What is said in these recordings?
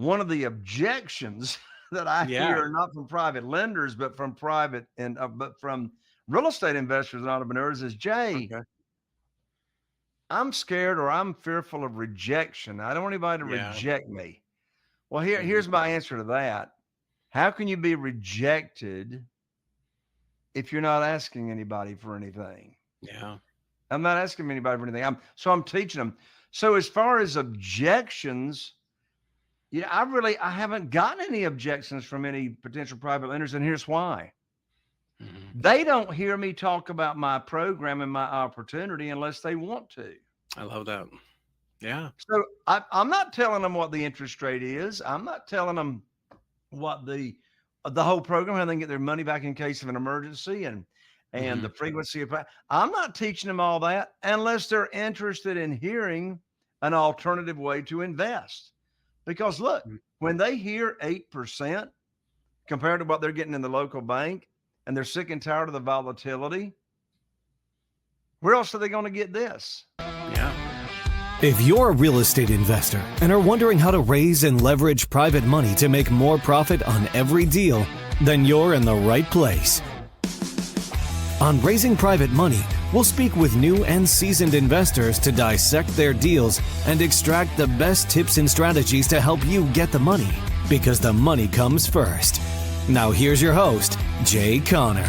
one of the objections that I Yeah. hear, not from private lenders, but from private but from real estate investors and entrepreneurs is, Jay, Okay. I'm scared or I'm fearful of rejection. I don't want anybody to Yeah. reject me. Well, Mhm. here's my answer to that. How can you be rejected if you're not asking anybody for anything? Yeah. I'm not asking anybody for anything. I'm teaching them. So as far as objections, I haven't gotten any objections from any potential private lenders, and here's why. Mhm. They don't hear me talk about my program and my opportunity unless they want to. I love that. Yeah. So I'm not telling them what the interest rate is. I'm not telling them what the whole program, how they can get their money back in case of an emergency, and the Mhm. frequency of. I'm not teaching them all that unless they're interested in hearing an alternative way to invest. Because look, Mm. when they hear 8% compared to what they're getting in the local bank, and they're sick and tired of the volatility, where else are they going to get this? Yeah. If you're a real estate investor and are wondering how to raise and leverage private money to make more profit on every deal, then you're in the right place. On Raising Private Money, we'll speak with new and seasoned investors to dissect their deals and extract the best tips and strategies to help you get the money, because the money comes first. Now here's your host, Jay Connor.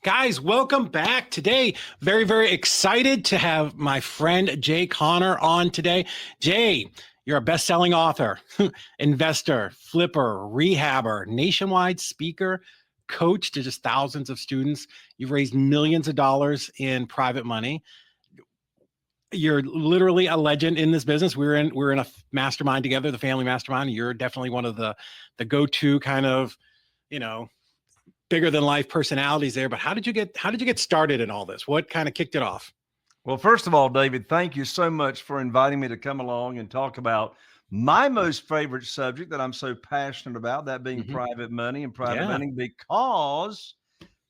Guys, welcome back. Today, very, very excited to have my friend Jay Connor on today. Jay, you're a best-selling author, investor, flipper, rehabber, nationwide speaker, coach to just thousands of students. You've raised millions of dollars in private money. You're literally a legend in this business. We're in a mastermind together, the family mastermind. You're definitely one of the go-to kind of, you know, bigger than life personalities there. But how did you get started in all this? What kind of kicked it off? Well, first of all, David, thank you so much for inviting me to come along and talk about my most favorite subject that I'm so passionate about, that being Hmm. private money and private Yeah. lending, because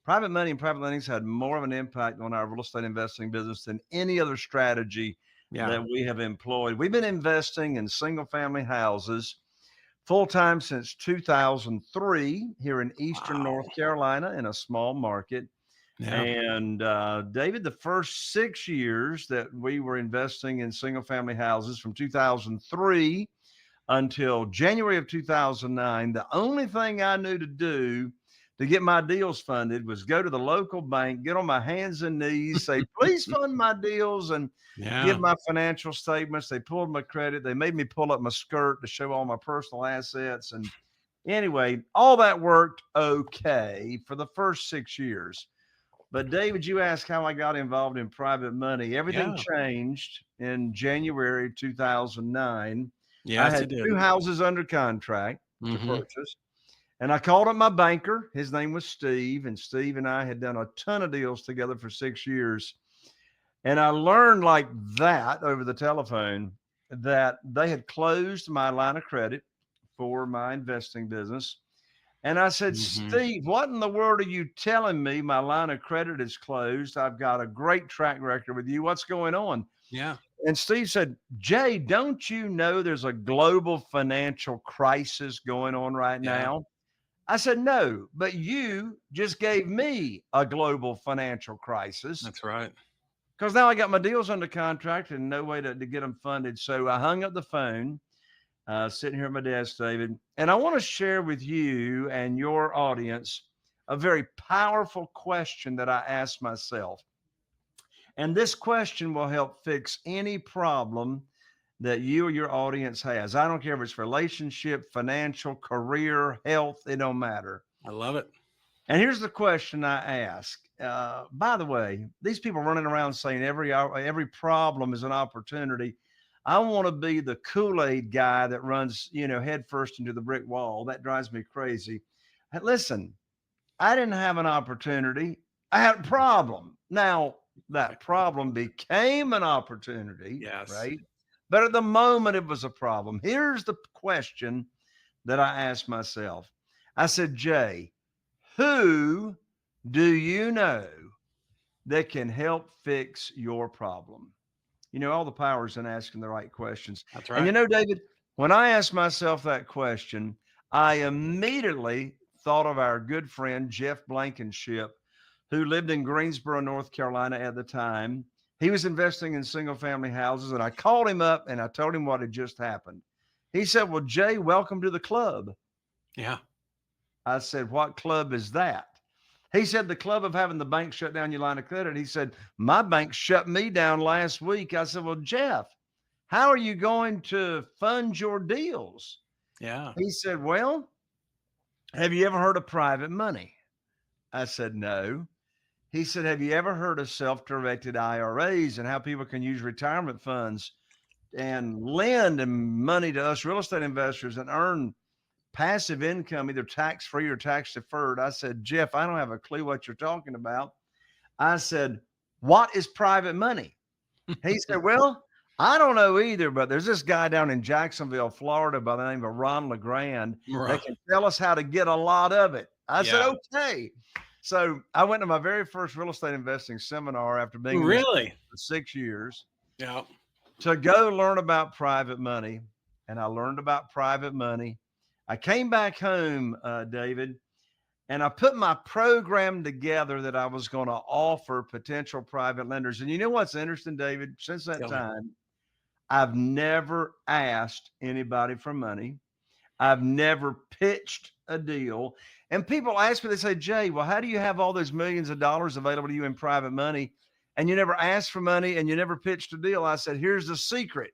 private money and private lending's had more of an impact on our real estate investing business than any other strategy Yeah. that we have employed. We've been investing in single family houses full time since 2003 here in Eastern Wow. North Carolina in a small market. Yeah. And David, the first 6 years that we were investing in single family houses from 2003 until January of 2009, the only thing I knew to do to get my deals funded was go to the local bank, get on my hands and knees, say, please fund my deals, and give Yeah. my financial statements. They pulled my credit. They made me pull up my skirt to show all my personal assets. And anyway, all that worked okay for the first 6 years. But David, you asked how I got involved in private money. Everything Yeah. changed in January 2009. I Yes, had it did. two houses under contract to Hmm. purchase, and I called up my banker. His name was Steve, and Steve and I had done a ton of deals together for 6 years. And I learned like that over the telephone that they had closed my line of credit for my investing business. And I said, Hmm. Steve, what in the world are you telling me? My line of credit is closed. I've got a great track record with you. What's going on? Yeah. And Steve said, Jay, don't you know there's a global financial crisis going on right Yeah. now? I said, no, but you just gave me a global financial crisis That's right. because now I got my deals under contract and no way to get them funded. So I hung up the phone, sitting here at my desk, David, and I want to share with you and your audience a very powerful question that I asked myself. And this question will help fix any problem that you or your audience has. I don't care if it's relationship, financial, career, health, it don't matter. I love it. And here's the question I ask. By the way, these people running around saying every problem is an opportunity. I want to be the Kool-Aid guy that runs, head first into the brick wall. That drives me crazy. Listen, I didn't have an opportunity. I had a problem. Now, that problem became an opportunity, Yes. right? But at the moment, it was a problem. Here's the question that I asked myself. I said, Jay, who do you know that can help fix your problem? All the power is in asking the right questions. That's And right. David, when I asked myself that question, I immediately thought of our good friend, Jeff Blankenship, who lived in Greensboro, North Carolina at the time. He was investing in single family houses, and I called him up and I told him what had just happened. He said, well, Jay, welcome to the club. Yeah. I said, what club is that? He said, the club of having the bank shut down your line of credit. He said, my bank shut me down last week. I said, well, Jeff, how are you going to fund your deals? Yeah. He said, well, have you ever heard of private money? I said, no. He said, have you ever heard of self-directed IRAs and how people can use retirement funds and lend money to us real estate investors and earn passive income, either tax-free or tax-deferred? I said, Jeff, I don't have a clue what you're talking about. I said, what is private money? He said, well, I don't know either, but there's this guy down in Jacksonville, Florida by the name of Ron LeGrand that can tell us how to get a lot of it. I said, okay. So I went to my very first real estate investing seminar after being in this for 6 years to go learn about private money. And I learned about private money. I came back home, David, and I put my program together that I was going to offer potential private lenders. And you know what's interesting, David? Since that time, I've never asked anybody for money. I've never pitched a deal. And people ask me, they say, Jay, well, how do you have all those millions of dollars available to you in private money and you never asked for money and you never pitched a deal? I said, here's the secret.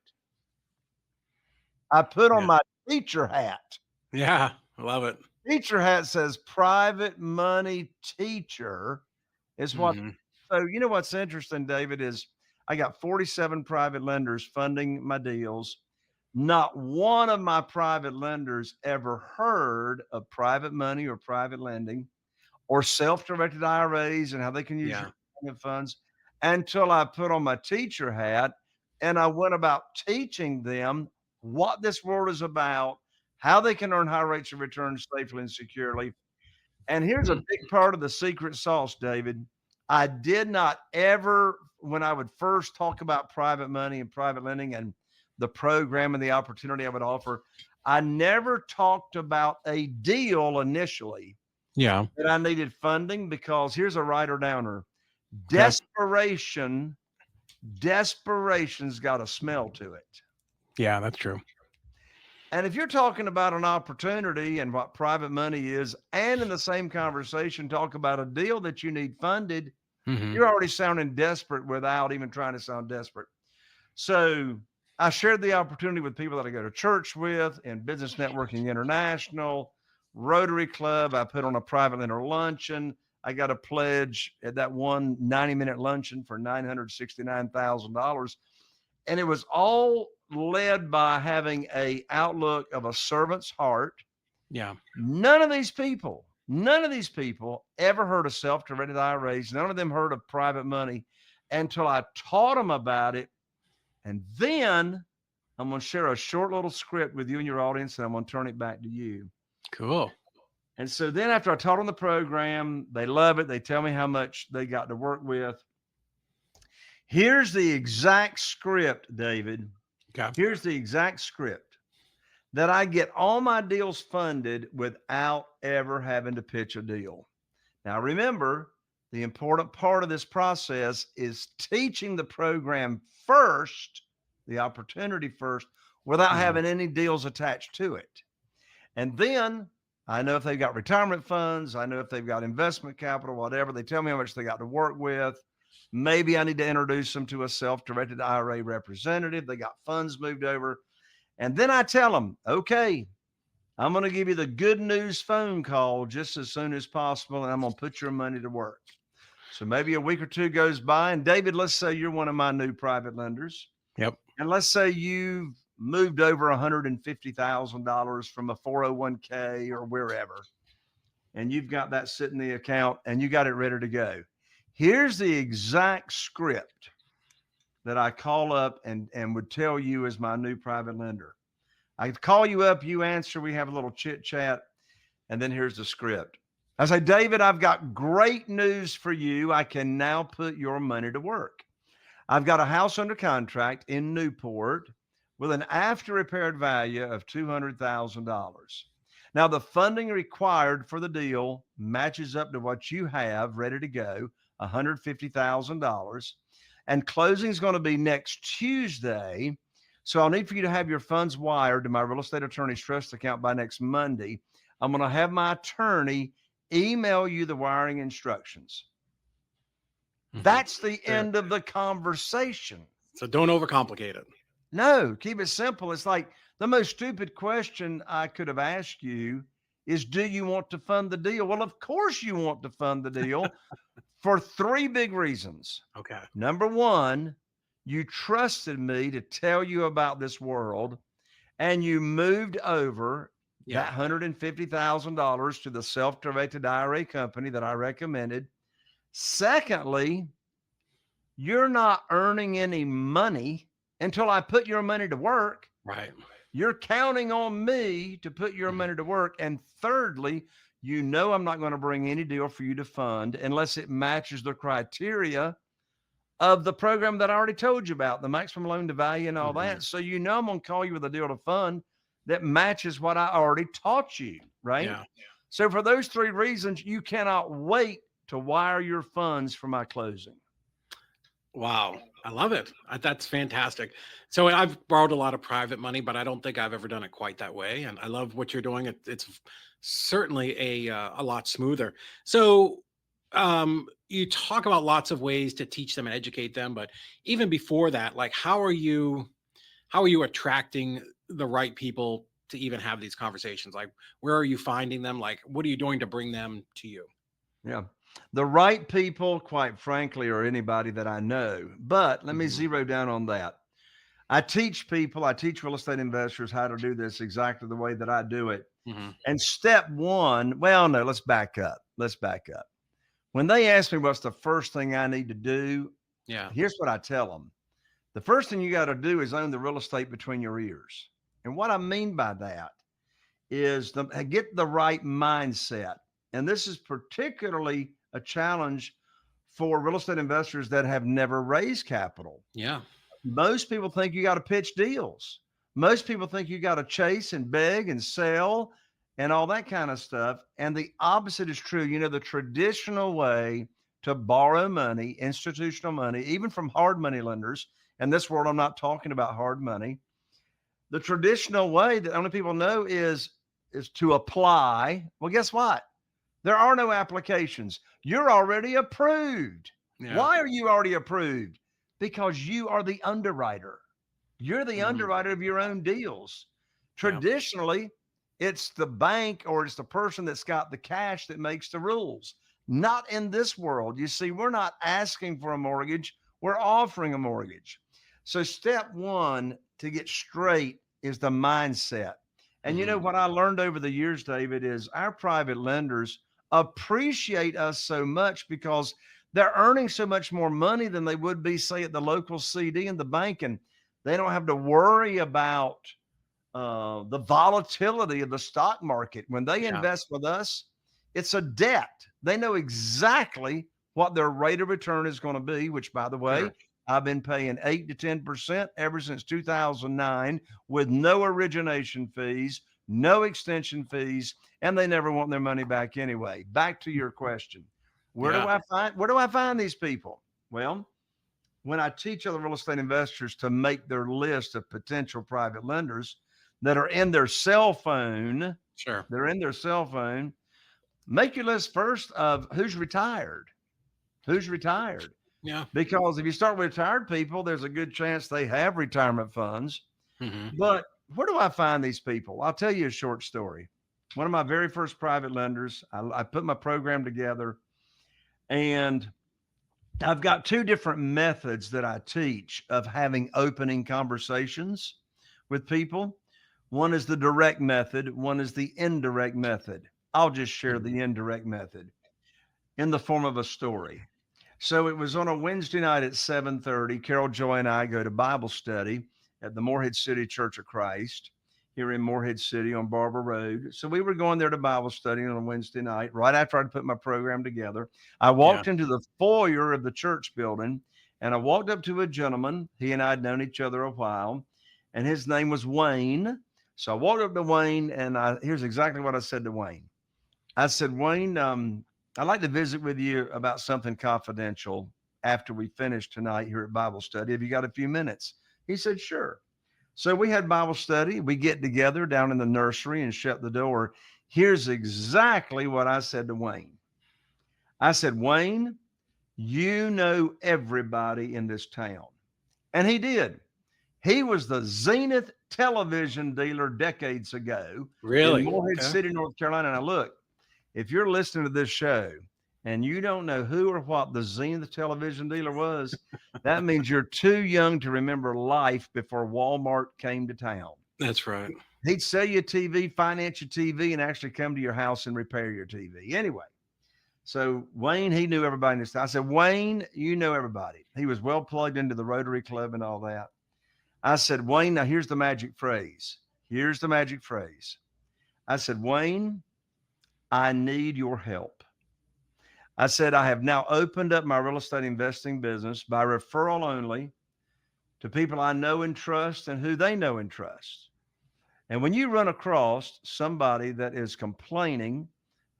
I put on my teacher hat. Yeah, I love it. Teacher hat says private money teacher is what. So you know what's interesting, David, is I got 47 private lenders funding my deals. Not one of my private lenders ever heard of private money or private lending or self-directed IRAs and how they can use your retirement funds until I put on my teacher hat and I went about teaching them what this world is about, how they can earn high rates of return safely and securely. And here's a big part of the secret sauce, David. I did not ever, when I would first talk about private money and private lending and the program and the opportunity I would offer, I never talked about a deal initially that I needed funding, because here's a writer downer. Desperation's got a smell to it. Yeah, that's true. And if you're talking about an opportunity and what private money is, and in the same conversation, talk about a deal that you need funded, you're already sounding desperate without even trying to sound desperate. So I shared the opportunity with people that I go to church with in Business Networking International, Rotary Club. I put on a private lender luncheon. I got a pledge at that one 90-minute luncheon for $969,000. And it was all led by having a outlook of a servant's heart. Yeah. None of these people ever heard of self-directed IRAs. None of them heard of private money until I taught them about it. And then I'm going to share a short little script with you and your audience, and I'm going to turn it back to you. Cool. And so then after I taught them the program, they love it. They tell me how much they got to work with. Here's the exact script, David. Okay. Here's the exact script that I get all my deals funded without ever having to pitch a deal. Now, remember, the important part of this process is teaching the program first, the opportunity first, without having any deals attached to it. And then I know if they've got retirement funds, I know if they've got investment capital, whatever. They tell me how much they got to work with. Maybe I need to introduce them to a self-directed IRA representative. They got funds moved over. And then I tell them, okay, I'm going to give you the good news phone call just as soon as possible, and I'm going to put your money to work. So maybe a week or two goes by, and David, let's say you're one of my new private lenders. Yep. And let's say you've moved over $150,000 from a 401k or wherever, and you've got that sitting in the account and you got it ready to go. Here's the exact script that I call up and would tell you as my new private lender. I call you up, you answer, we have a little chit chat, and then here's the script. I say, David, I've got great news for you. I can now put your money to work. I've got a house under contract in Newport with an after repaired value of $200,000. Now, the funding required for the deal matches up to what you have ready to go, $150,000. And closing is going to be next Tuesday. So I'll need for you to have your funds wired to my real estate attorney's trust account by next Monday. I'm going to have my attorney email you the wiring instructions. That's the end of the conversation. So don't overcomplicate it. No, keep it simple. It's like the most stupid question I could have asked you is, do you want to fund the deal? Well, of course you want to fund the deal for three big reasons. Okay. Number one, you trusted me to tell you about this world, and you moved over that $150,000 to the self-directed IRA company that I recommended. Secondly, you're not earning any money until I put your money to work. Right. You're counting on me to put your money to work. And thirdly, you know I'm not going to bring any deal for you to fund unless it matches the criteria of the program that I already told you about, the maximum loan to value and all that. So you know I'm going to call you with a deal to fund that matches what I already taught you, right? Yeah. So for those three reasons, you cannot wait to wire your funds for my closing. Wow. I love it. That's fantastic. So I've borrowed a lot of private money, but I don't think I've ever done it quite that way. And I love what you're doing. It's certainly a lot smoother. So you talk about lots of ways to teach them and educate them, but even before that, like how are you attracting the right people to even have these conversations? Like, where are you finding them? Like, what are you doing to bring them to you? Yeah. The right people, quite frankly, are anybody that I know. But let me zero down on that. I teach real estate investors how to do this exactly the way that I do it. And step one, well, no, let's back up. When they ask me what's the first thing I need to do, here's what I tell them. The first thing you got to do is own the real estate between your ears. And what I mean by that is get the right mindset. And this is particularly a challenge for real estate investors that have never raised capital. Yeah. Most people think you got to pitch deals. Most people think you got to chase and beg and sell and all that kind of stuff. And the opposite is true. You know, the traditional way to borrow money, institutional money, even from hard money lenders, in this world, I'm not talking about hard money. The traditional way that only people know is to apply. Well, guess what? There are no applications. You're already approved. Yeah. Why are you already approved? Because you are the underwriter. You're the underwriter of your own deals. Traditionally, it's the bank or it's the person that's got the cash that makes the rules. Not in this world. You see, we're not asking for a mortgage. We're offering a mortgage. So step one to get straight is the mindset. And you know what I learned over the years, David, is our private lenders appreciate us so much because they're earning so much more money than they would be, say, at the local CD and the bank. And they don't have to worry about the volatility of the stock market. When they invest with us, it's a debt. They know exactly what their rate of return is going to be, which, by the way, I've been paying 8 to 10% ever since 2009 with no origination fees, no extension fees, and they never want their money back anyway. Back to your question. Where do I find these people? Well, when I teach other real estate investors to make their list of potential private lenders that are in their cell phone, they're in their cell phone, make your list first of who's retired. Yeah. Because if you start with retired people, there's a good chance they have retirement funds. But where do I find these people? I'll tell you a short story. One of my very first private lenders, I put my program together, and I've got two different methods that I teach of having opening conversations with people. One is the direct method. One is the indirect method. I'll just share the indirect method in the form of a story. So it was on a Wednesday night at 7:30. Carol Joy and I go to Bible study at the Morehead City Church of Christ here in Morehead City on Barber Road. So we were going there to Bible study on a Wednesday night, right after I'd put my program together. I Yeah. walked into the foyer of the church building and I walked up to a gentleman. He and I had known each other a while, and his name was Wayne. So I walked up to Wayne, and here's exactly what I said to Wayne. I said, Wayne, I'd like to visit with you about something confidential after we finish tonight here at Bible study. Have you got a few minutes? He said, sure. So we had Bible study. We get together down in the nursery and shut the door. Here's exactly what I said to Wayne. I said, Wayne, you know everybody in this town. And he did. He was the Zenith television dealer decades ago in Really? Morehead Okay. City, North Carolina. Now, look, if you're listening to this show and you don't know who or what the Zenith television dealer was, that means you're too young to remember life before Walmart came to town. That's right. He'd sell you a TV, finance your TV, and actually come to your house and repair your TV. Anyway, so Wayne, he knew everybody in this town. I said, Wayne, you know everybody. He was well plugged into the Rotary Club and all that. I said, Wayne, now here's the magic phrase. Here's the magic phrase. I said, Wayne, I need your help. I said, I have now opened up my real estate investing business by referral only to people I know and trust and who they know and trust. And when you run across somebody that is complaining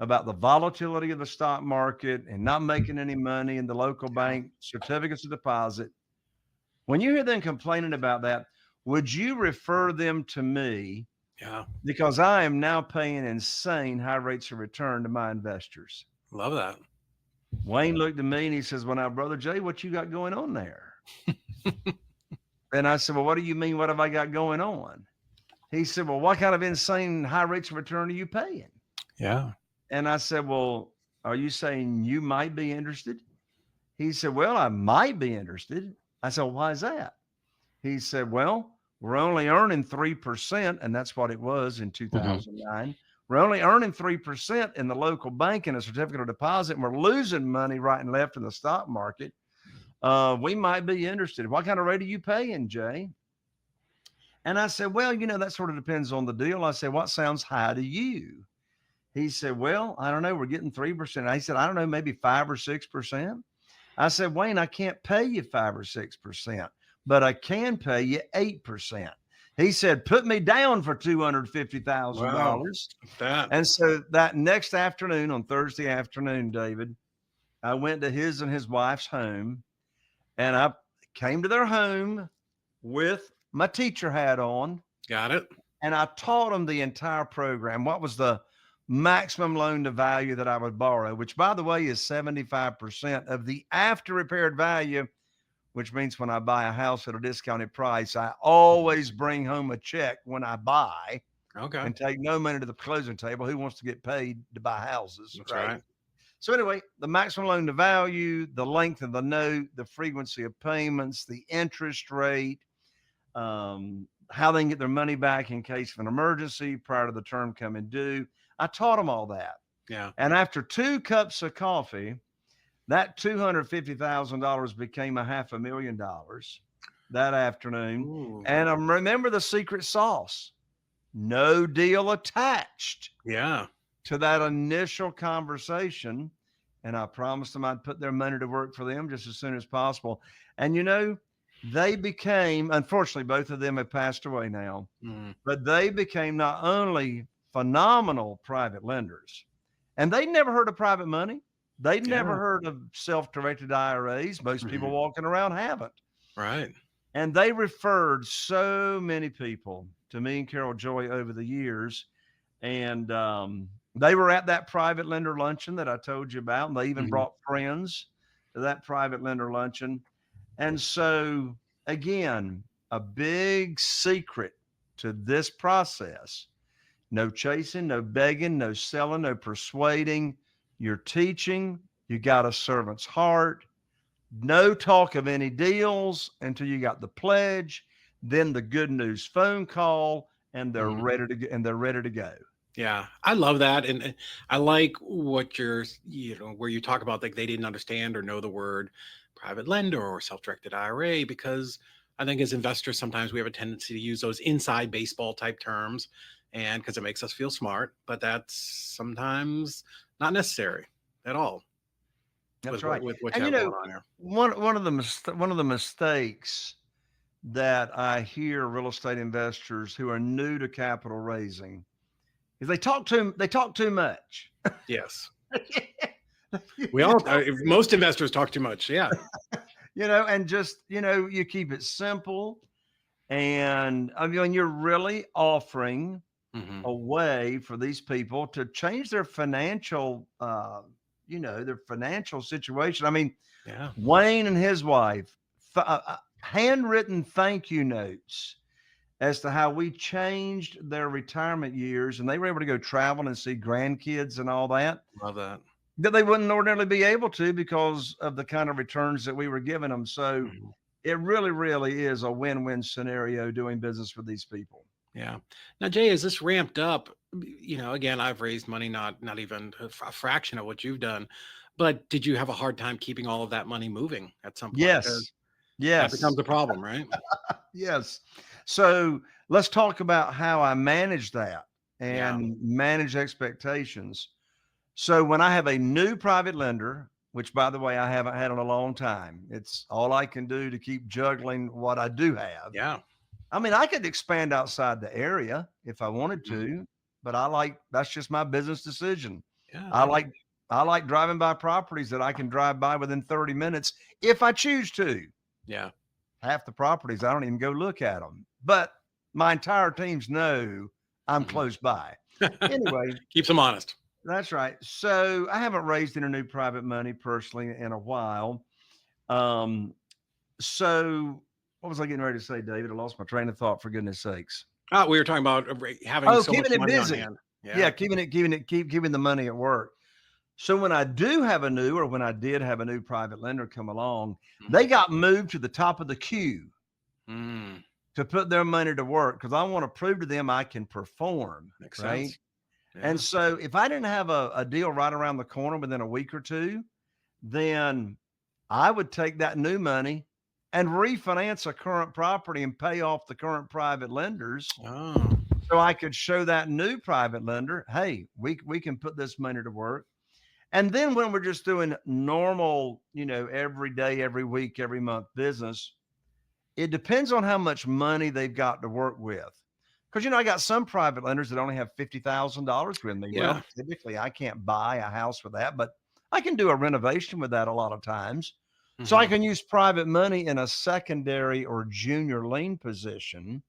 about the volatility of the stock market and not making any money in the local bank certificates of deposit, when you hear them complaining about that, would you refer them to me? Yeah. Because I am now paying insane high rates of return to my investors. Love that. Wayne looked at me and he says, well, now, Brother Jay, what you got going on there? And I said, well, what do you mean? What have I got going on? He said, well, what kind of insane high rates of return are you paying? Yeah. And I said, well, are you saying you might be interested? He said, well, I might be interested. I said, well, why is that? He said, well, we're only earning 3%, and that's what it was in 2009. We're only earning 3% in the local bank in a certificate of deposit, and we're losing money right and left in the stock market. We might be interested. What kind of rate are you paying, Jay? And I said, well, that sort of depends on the deal. I said, what sounds high to you? He said, well, I don't know. We're getting 3%. I said, I don't know, maybe 5 or 6%. I said, Wayne, I can't pay you 5 or 6%, but I can pay you 8%. He said, put me down for $250,000. Wow. And so that next afternoon, on Thursday afternoon, David, I went to his and his wife's home, and I came to their home with my teacher hat on. Got it. And I taught them the entire program. What was the maximum loan to value that I would borrow, which, by the way, is 75% of the after repaired value, which means when I buy a house at a discounted price, I always bring home a check when I buy. Okay. And take no money to the closing table. Who wants to get paid to buy houses? That's right. So anyway, the maximum loan to value, the length of the note, the frequency of payments, the interest rate, how they can get their money back in case of an emergency prior to the term coming due. I taught them all that. Yeah. And after 2 cups of coffee, that $250,000 became $500,000 that afternoon. Ooh. And remember the secret sauce. No deal attached to that initial conversation. And I promised them I'd put their money to work for them just as soon as possible. And they became, unfortunately, both of them have passed away now, but they became not only phenomenal private lenders, and they'd never heard of private money. They'd never heard of self-directed IRAs. Most people walking around haven't. Right. And they referred so many people to me and Carol Joy over the years. And they were at that private lender luncheon that I told you about. And they even brought friends to that private lender luncheon. And so, again, a big secret to this process: no chasing, no begging, no selling, no persuading. You're teaching. You got a servant's heart. No talk of any deals until you got the pledge, then the good news phone call, and they're ready to go. Yeah, I love that, and I like what where you talk about like they didn't understand or know the word private lender or self-directed IRA, because I think as investors sometimes we have a tendency to use those inside baseball type terms, and because it makes us feel smart, but that's sometimes not necessary at all That's with right. what you And have going on here. one of the mistakes that I hear real estate investors who are new to capital raising is they talk too much. Yes, we You all talk, most investors talk too much. Yeah. and just, you keep it simple. And I mean, you're really offering Hmm. a way for these people to change their their financial situation. I mean, Yeah. Wayne and his wife, handwritten thank you notes as to how we changed their retirement years, and they were able to go travel and see grandkids and all Love that. that they wouldn't ordinarily be able to because of the kind of returns that we were giving them. So Mhm. it really, really is a win-win scenario doing business with these people. Yeah. Now, Jay, as this ramped up, again, I've raised money, not even a fraction of what you've done, but did you have a hard time keeping all of that money moving at some point? Because Yes. that Yes. becomes a problem, right? Yes. So let's talk about how I manage that Yeah. and manage expectations. So when I have a new private lender, which by the way, I haven't had in a long time, it's all I can do to keep juggling what I do have. Yeah. I mean, I could expand outside the area if I wanted Mhm. to, but that's just my business decision. Yeah. I like I like driving by properties that I can drive by within 30 minutes if I choose to. Yeah. Half the properties I don't even go look at them. But my entire teams know I'm Mhm. close by. Anyway, Keeps them honest. that's right. So I haven't raised any new private money personally in a while. Um, so what was I getting ready to say, David? I lost my train of thought for goodness sakes. Oh, we were talking about having Oh, so much keeping it money on busy. hand. Yeah, Yeah. keeping the money at work. So when I do have a new, or when I did have a new private lender come along, they Mhm. got moved to the top of the queue Mm, to put their money to work because I want to prove to them I can perform, makes right? sense. And Yeah. so if I didn't have a deal right around the corner within a week or two, then I would take that new money and refinance a current property and pay off the current private lenders Oh, so I could show that new private lender, hey, we can put this money to work. And then when we're just doing normal, every day, every week, every month business, it depends on how much money they've got to work with. Because, I got some private lenders that only have $50,000 with me. yeah. Well, typically I can't buy a house with that, but I can do a renovation with that a lot of times. So I Hmm. can use private money in a secondary or junior lien position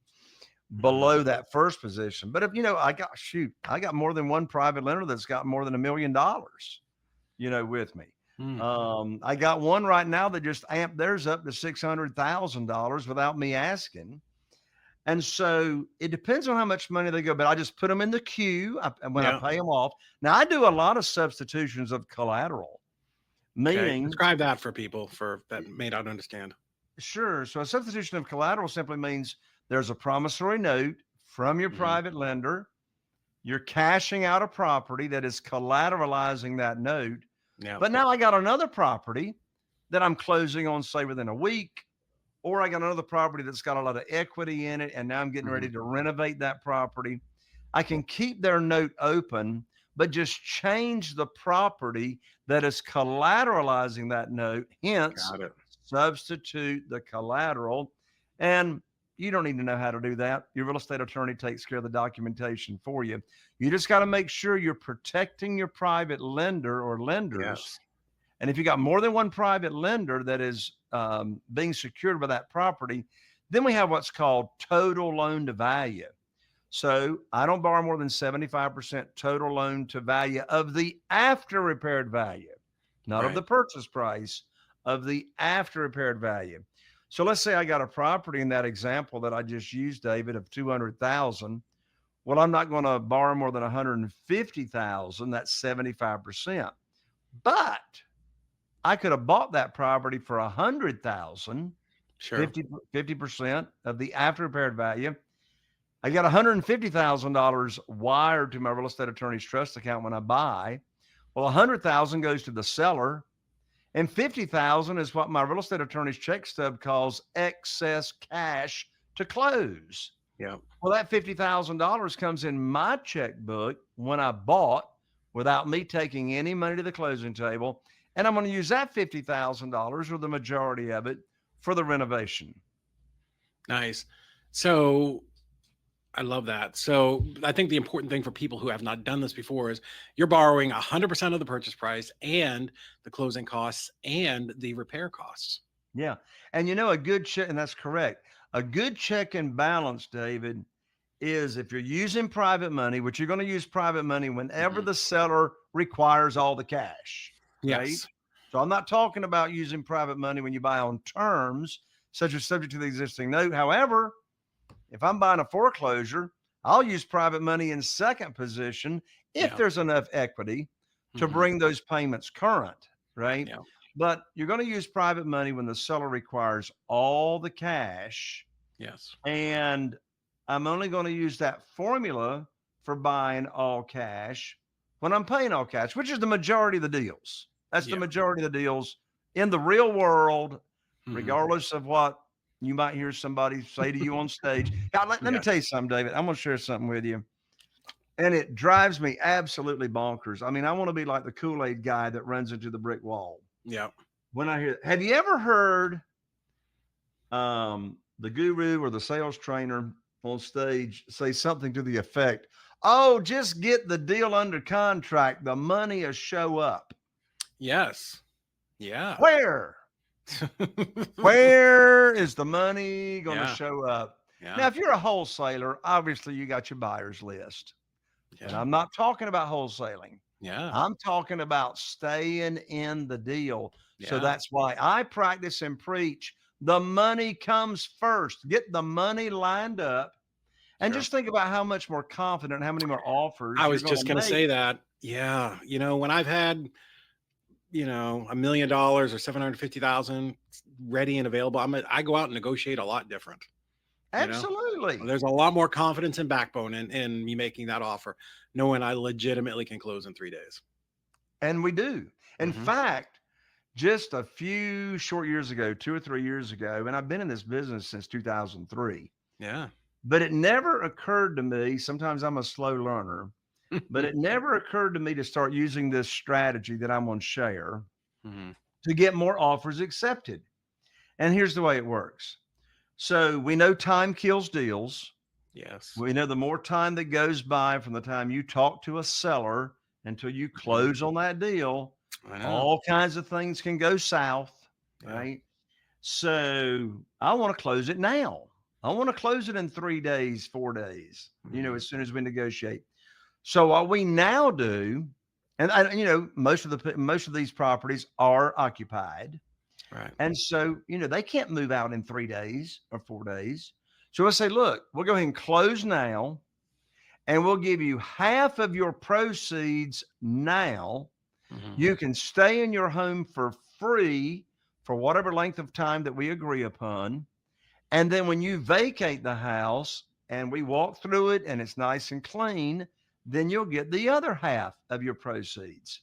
below that first position. But if, I got more than one private lender that's got more than $1 million, with me. Mm. I got one right now that just amped theirs up to $600,000 without me asking. And so it depends on how much money they go, but I just put them in the queue and when I Yeah. pay them off. Now I do a lot of substitutions of collateral, Okay. meaning, Describe that for people for that may not understand. sure. So a substitution of collateral simply means there's a promissory note from your Hmm. private lender. You're cashing out a property that is collateralizing that note. Yeah. But now I got another property that I'm closing on, say, within a week, or I got another property that's got a lot of equity in it, and now I'm getting Hmm. ready to renovate that property. I can keep their note open, but just change the property that is collateralizing that note, hence Got it. substitute the collateral. And you don't need to know how to do that. Your real estate attorney takes care of the documentation for you. You just got to make sure you're protecting your private lender or lenders. Yes. And if you got more than one private lender that is being secured by that property, then we have what's called total loan to value. So I don't borrow more than 75% total loan to value of the after repaired value, not of Right. the purchase price, of the after repaired value. So let's say I got a property in that example that I just used, David, of 200,000. Well, I'm not going to borrow more than 150,000. That's 75%. But I could have bought that property for 100,000, Sure. 50% of the after repaired value. I got $150,000 wired to my real estate attorney's trust account when I buy. Well, 100,000 goes to the seller, and 50,000 is what my real estate attorney's check stub calls excess cash to close. Yeah. Well, that $50,000 comes in my checkbook when I bought without me taking any money to the closing table. And I'm going to use that $50,000 or the majority of it for the renovation. Nice. So I love that. So I think the important thing for people who have not done this before is you're borrowing 100% of the purchase price and the closing costs and the repair costs. Yeah. And a good check, and that's correct. A good check and balance, David, is if you're using private money, which you're going to use private money whenever the seller requires all the cash, right? Yes. So I'm not talking about using private money when you buy on terms, such as subject to the existing note. However, if I'm buying a foreclosure, I'll use private money in second position if there's enough equity to bring those payments current, right? Yeah. But you're going to use private money when the seller requires all the cash. Yes. And I'm only going to use that formula for buying all cash when I'm paying all cash, which is the majority of the deals. That's the majority of the deals in the real world, regardless of what you might hear somebody say to you on stage. God, let me tell you something, David. I'm going to share something with you. And it drives me absolutely bonkers. I mean, I want to be like the Kool-Aid guy that runs into the brick wall. Yeah. When I hear, have you ever heard the guru or the sales trainer on stage say something to the effect, "Oh, just get the deal under contract. The money will show up." Yes. Yeah. Where? Where is the money going to show up? Yeah. Now, if you're a wholesaler, obviously you got your buyer's list. And I'm not talking about wholesaling. Yeah. I'm talking about staying in the deal. So Yeah. that's why I practice and preach. The money comes first. Get the money lined up. And just think about how much more confident, how many more offers. I was just going to say that. Yeah. When I've had, $1 million or 750,000 ready and available, I go out and negotiate a lot different. Absolutely. There's a lot more confidence and backbone in me making that offer, knowing I legitimately can close in 3 days. And we do. In fact, just a few short years ago, 2 or 3 years ago, and I've been in this business since 2003. Yeah. But it never occurred to me, sometimes I'm a slow learner, but it never occurred to me to start using this strategy that I'm going to share to get more offers accepted. And here's the way it works. So we know time kills deals. Yes. We know the more time that goes by from the time you talk to a seller until you close on that deal, all kinds of things can go south, right? So I want to close it now. I want to close it in 3 days, 4 days, as soon as we negotiate. So what we now do, and most of these properties are occupied. Right. And so, they can't move out in 3 days or 4 days. So I say, look, we'll go ahead and close now, and we'll give you half of your proceeds now. You can stay in your home for free for whatever length of time that we agree upon. And then when you vacate the house and we walk through it and it's nice and clean, then you'll get the other half of your proceeds.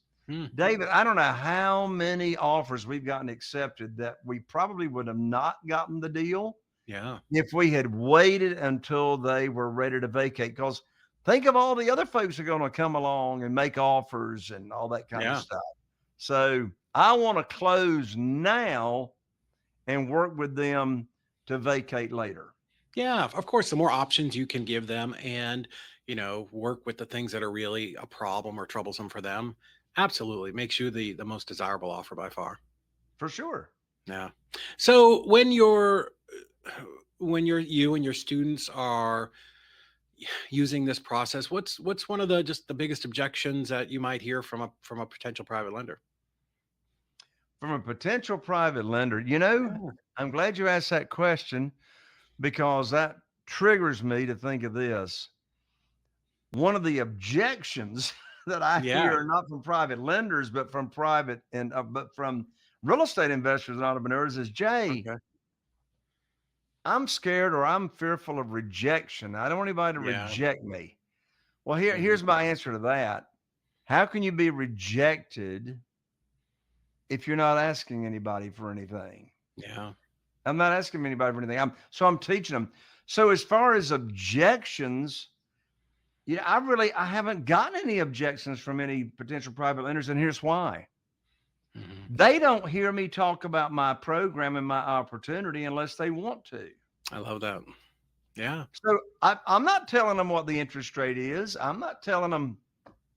David, I don't know how many offers we've gotten accepted that we probably would have not gotten the deal if we had waited until they were ready to vacate. Because think of all the other folks who are going to come along and make offers and all that kind of stuff. So I want to close now and work with them to vacate later. Yeah, of course, the more options you can give them and, work with the things that are really a problem or troublesome for them, absolutely makes you the most desirable offer by far. For sure. Yeah. So when you and your students are using this process, what's one of the biggest objections that you might hear from a potential private lender? From a potential private lender, I'm glad you asked that question because that triggers me to think of this. One of the objections that I hear, not from private lenders, but from but from real estate investors and entrepreneurs is, Jay, I'm scared or I'm fearful of rejection. I don't want anybody to Yeah. reject me. Well, Mhm. here's my answer to that. How can you be rejected if you're not asking anybody for anything? Yeah. I'm not asking anybody for anything. I'm teaching them. So as far as objections, I haven't gotten any objections from any potential private lenders, and here's why. Mhm. They don't hear me talk about my program and my opportunity unless they want to. I love that. Yeah. So I'm not telling them what the interest rate is. I'm not telling them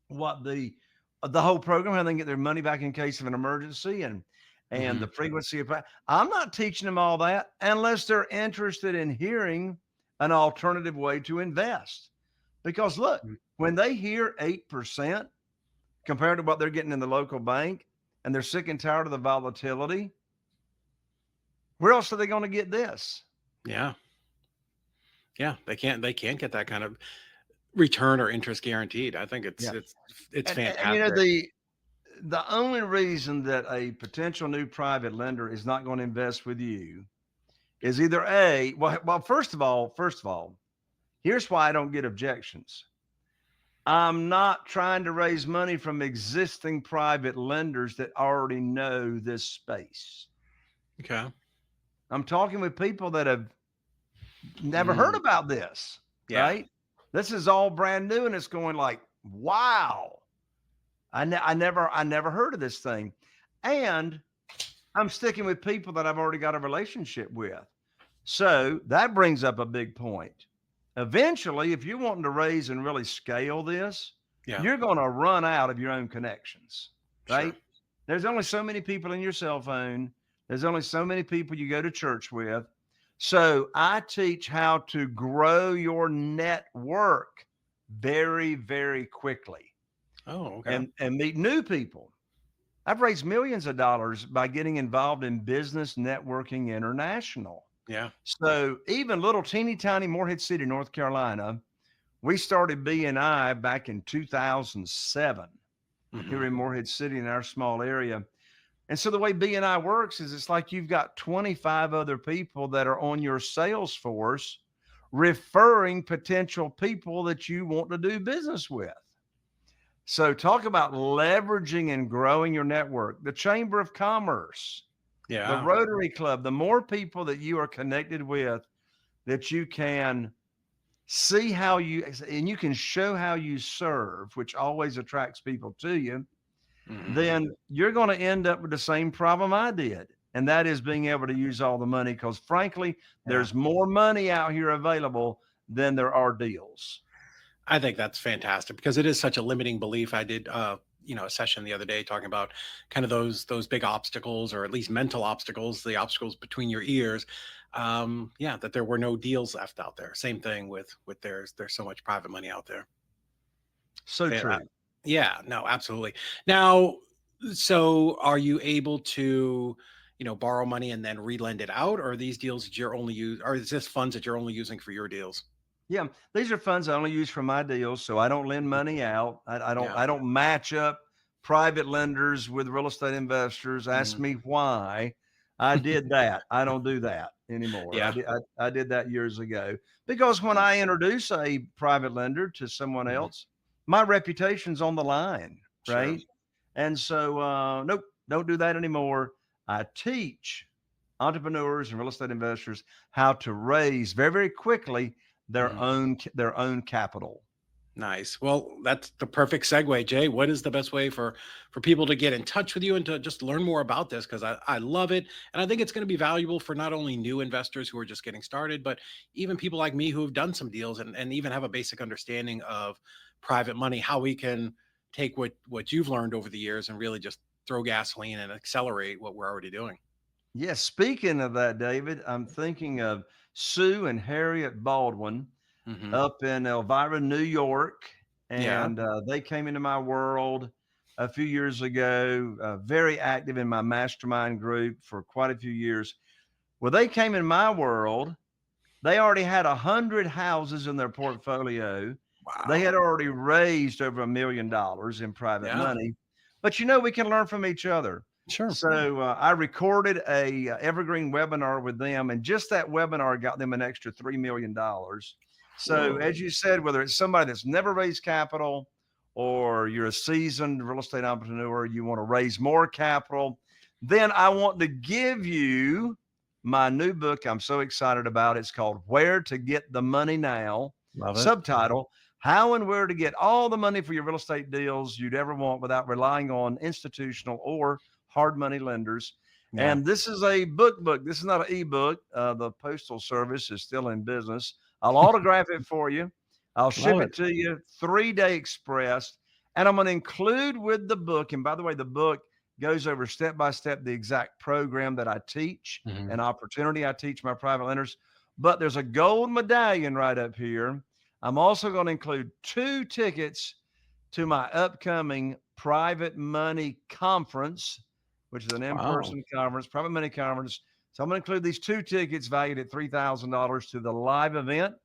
what the whole program, how they can get their money back in case of an emergency, and Mhm. the frequency of. I'm not teaching them all that unless they're interested in hearing an alternative way to invest. Because look, Mm. when they hear 8% compared to what they're getting in the local bank, and they're sick and tired of the volatility, where else are they going to get this? Yeah. Yeah. They can't get that kind of return or interest guaranteed. I think it's Yeah, it's it's and fantastic. the only reason that a potential new private lender is not going to invest with you is either first of all, here's why I don't get objections. I'm not trying to raise money from existing private lenders that already know this space. Okay. I'm talking with people that have never heard Mm. about this, Yeah. right? This is all brand new and it's going like, wow. I never heard of this thing. And I'm sticking with people that I've already got a relationship with. So that brings up a big point. Eventually, if you're wanting to raise and really scale this, Yeah. you're going to run out of your own connections, Sure. right? There's only so many people in your cell phone. There's only so many people you go to church with. So I teach how to grow your network very, very quickly Oh, okay. and meet new people. I've raised millions of dollars by getting involved in Business Networking International. Yeah. So even little teeny tiny Morehead City, North Carolina, we started BNI back in 2007 here Mhm. in Morehead City in our small area. And so the way BNI works is it's like you've got 25 other people that are on your sales force referring potential people that you want to do business with. So talk about leveraging and growing your network. The Chamber of Commerce, the Yeah. Rotary Club, the more people that you are connected with that you can see how you and you can show how you serve, which always attracts people to you, Mhm. then you're going to end up with the same problem I did. And that is being able to use all the money because frankly, Yeah. there's more money out here available than there are deals. I think that's fantastic because it is such a limiting belief. I did a session the other day talking about kind of those big obstacles or at least mental obstacles, the obstacles between your ears. Yeah, that there were no deals left out there. Same thing with there's so much private money out there. So Fan- uh, true. Yeah, no, absolutely. Now, so are you able to, borrow money and then relend it out, or are these deals that you're only use, or is this funds that you're only using for your deals? Yeah, these are funds I only use for my deals, so I don't lend money out. I don't Yeah. I don't match up private lenders with real estate investors. Ask Mhm. me why. I did that. I don't do that anymore. Yeah. I did that years ago because when I introduce a private lender to someone Mhm. else, my reputation's on the line, Sure. right? And so nope, don't do that anymore. I teach entrepreneurs and real estate investors how to raise very, very quickly Mhm. their own capital. Nice. Well, that's the perfect segue, Jay. What is the best way for people to get in touch with you and to just learn more about this? Because I love it, and I think it's going to be valuable for not only new investors who are just getting started, but even people like me who have done some deals and even have a basic understanding of private money. How we can take what you've learned over the years and really just throw gasoline and accelerate what we're already doing. Yes, speaking of that, David, I'm thinking of Sue and Harriet Baldwin Hmm. up in Elvira, New York, Yeah. and they came into my world a few years ago. Very active in my mastermind group for quite a few years. Well, they came in my world. They already had 100 houses in their portfolio. They Wow. had already raised over $1 million in private Yeah. money. But we can learn from each other. Sure. So I recorded a evergreen webinar with them, and just that webinar got them an extra $3 million. So Whoa. as you said, whether it's somebody that's never raised capital or you're a seasoned real estate entrepreneur, you want to raise more capital, then I want to give you my new book I'm so excited about. It's called Where to Get the Money Now. Love it. Subtitle, How and Where to Get All the Money for Your Real Estate Deals You'd Ever Want Without Relying on Institutional or Hard Money Lenders. Yeah. And this is a book. This is not an ebook. The Postal Service is still in business. I'll autograph it for you. I'll ship it to you 3-day express. And I'm going to include with the book. And by the way, the book goes over step by step the exact program that I teach, an opportunity I teach my private lenders. But there's a gold medallion right up here. I'm also going to include 2 tickets to my upcoming Private Money Conference, which is an in-person conference, private money conference. So I'm going to include these 2 tickets valued at $3,000 to the live event.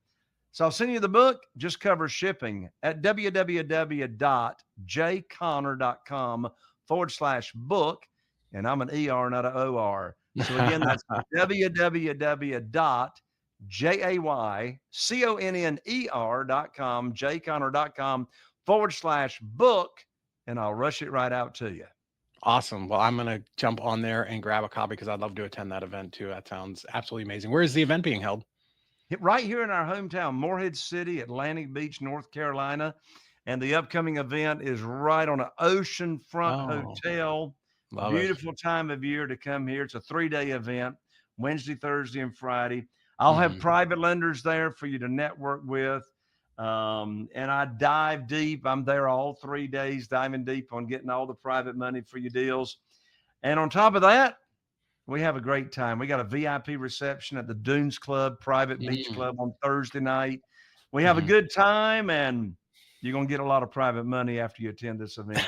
So I'll send you the book, just cover shipping at www.jayconner.com/book. And I'm an ER, not an OR. So again, that's www.jayconner.com, jayconner.com/book. And I'll rush it right out to you. Awesome. Well, I'm going to jump on there and grab a copy because I'd love to attend that event too. That sounds absolutely amazing. Where is the event being held? Right here in our hometown, Morehead City, Atlantic Beach, North Carolina. And the upcoming event is right on an oceanfront hotel. Beautiful time of year to come here. It's a 3-day event, Wednesday, Thursday, and Friday. I'll have private lenders there for you to network with. And I dive deep. I'm there all 3 days, diving deep on getting all the private money for your deals. And on top of that, we have a great time. We got a VIP reception at the Dunes Club, private beach club on Thursday night. We have a good time, and you're going to get a lot of private money after you attend this event.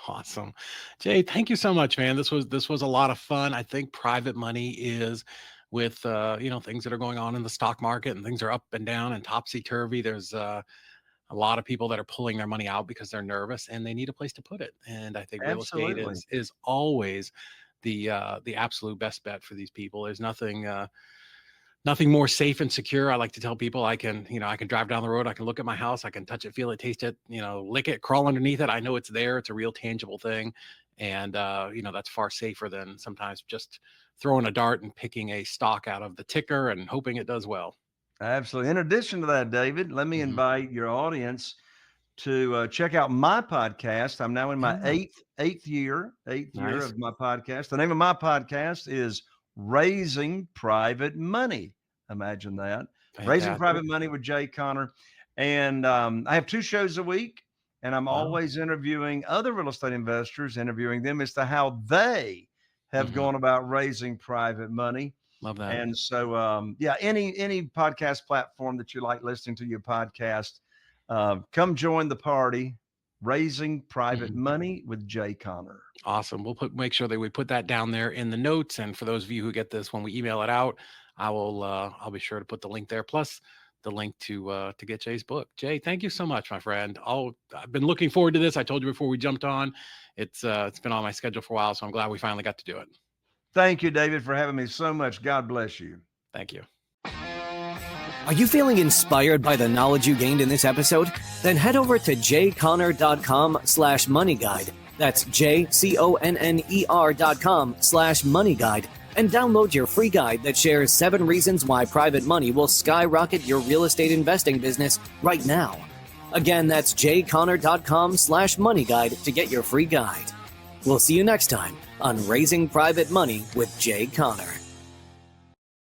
Awesome. Jay, thank you so much, man. This was a lot of fun. I think private money is with, things that are going on in the stock market and things are up and down and topsy-turvy. There's a lot of people that are pulling their money out because they're nervous and they need a place to put it. And I think real estate is always the absolute best bet for these people. There's nothing more safe and secure. I like to tell people I can drive down the road. I can look at my house. I can touch it, feel it, taste it, lick it, crawl underneath it. I know it's there. It's a real tangible thing. And, that's far safer than sometimes just throwing a dart and picking a stock out of the ticker and hoping it does well. Absolutely. In addition to that, David, let me invite your audience to check out my podcast. I'm now in my eighth year of my podcast. The name of my podcast is Raising Private Money. Imagine that. Fantastic. Raising Private Money with Jay Conner. And I have 2 shows a week, and I'm always interviewing other real estate investors, interviewing them as to how they have gone about raising private money. Love that. And so, any podcast platform that you like listening to your podcast, come join the party. Raising Private Money with Jay Conner. Awesome. We'll make sure that we put that down there in the notes. And for those of you who get this when we email it out, I'll be sure to put the link there. Plus the link to get Jay's book. Jay, thank you so much, my friend. I've been looking forward to this. I told you before we jumped on. It's been on my schedule for a while, so I'm glad we finally got to do it. Thank you, David, for having me so much. God bless you. Thank you. Are you feeling inspired by the knowledge you gained in this episode? Then head over to jayconner.com/moneyguide. That's jayconner.com/moneyguide and download your free guide that shares 7 reasons why private money will skyrocket your real estate investing business right now. Again, that's jayconner.com/moneyguide to get your free guide. We'll see you next time on Raising Private Money with Jay Conner.